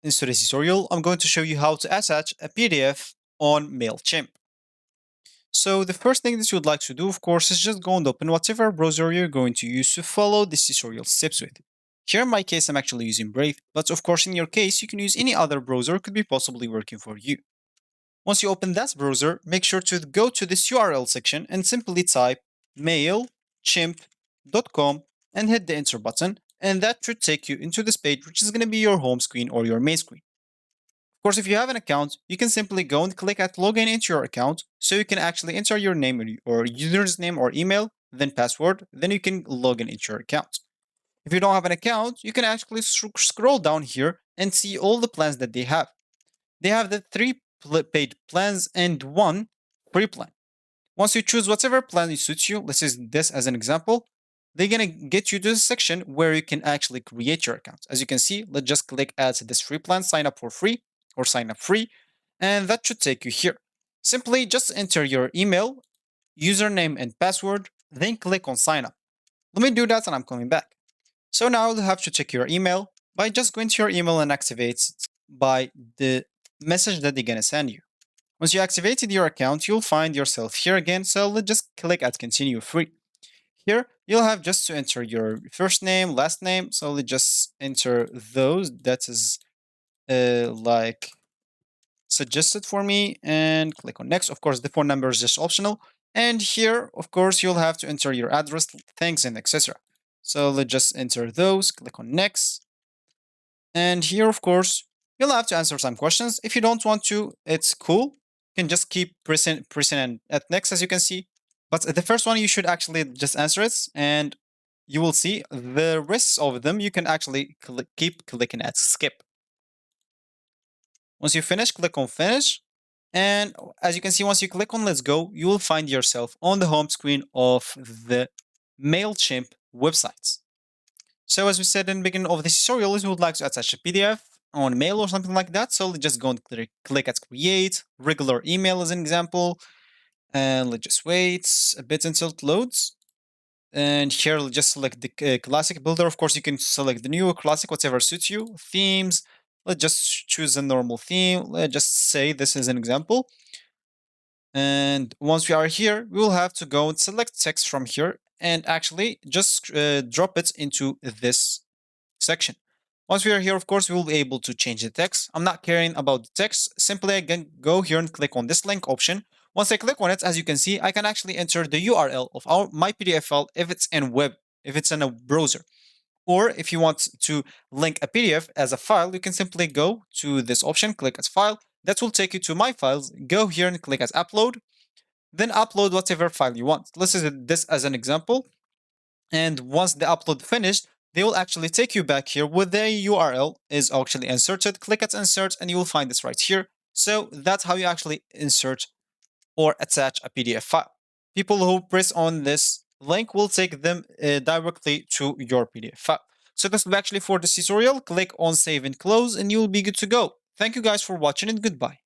In today's tutorial, I'm going to show you how to attach a PDF on Mailchimp. So the first thing that you would like to do, of course, is just go and open whatever browser you're going to use to follow this tutorial steps with. Here in my case, I'm actually using Brave, but of course in your case, you can use any other browser could be possibly working for you. Once you open that browser, make sure to go to this URL section and simply type mailchimp.com and hit the enter button, and that should take you into this page, which is going to be your home screen or your main screen. Of course, if you have an account, you can simply go and click at login into your account, so you can actually enter your name or user's name or email, then password, then you can log in into your account. If you don't have an account, you can actually scroll down here and see all the plans that they have. They have the 3 paid plans and 1 free plan. Once you choose whatever plan suits you, let's use this as an example, they're going to get you to the section where you can actually create your account. As you can see, let's just click add this free plan, sign up for free or sign up free, and that should take you here. Simply just enter your email, username and password, then click on sign up. Let me do that and I'm coming back. So now you'll have to check your email by just going to your email and activate it by the message that they're going to send you. Once you activated your account, you'll find yourself here again, so let's just click at continue free. Here, you'll have just to enter your first name, last name, so let's just enter those that is like suggested for me and click on next. Of course, the phone number is just optional. And here, of course, you'll have to enter your address, thanks, and etc. So let's just enter those, click on next. And here, of course, you'll have to answer some questions. If you don't want to, it's cool. You can just keep pressing and at next, as you can see. But the first one, you should actually just answer it, and you will see the rest of them. You can actually keep clicking at skip. Once you finish, click on finish. And as you can see, once you click on let's go, you will find yourself on the home screen of the Mailchimp websites. So as we said in the beginning of this tutorial, if you would like to attach a PDF on mail or something like that, so let's just go and click at create, regular email as an example, and let's just wait a bit until it loads. And here, let's just select the classic builder. Of course, you can select the new classic, whatever suits you. Themes, let's just choose a normal theme. Let's just say this is an example. And once we are here, we will have to go and select text from here and actually just drop it into this section. Once we are here, of course, we will be able to change the text. I'm not caring about the text. Simply, again, go here and click on this link option. Once I click on it, as you can see, I can actually enter the URL of my PDF file if it's in web, if it's in a browser. Or if you want to link a PDF as a file, you can simply go to this option, click as file. That will take you to my files. Go here and click as upload. Then upload whatever file you want. Let's use this as an example. And once the upload finished, they will actually take you back here where the URL is actually inserted. Click at insert and you will find this right here. So that's how you actually insert or attach a PDF file. People who press on this link will take them directly to your PDF file. So this will be actually for this tutorial. Click on save and close and you'll be good to go. Thank you guys for watching and goodbye.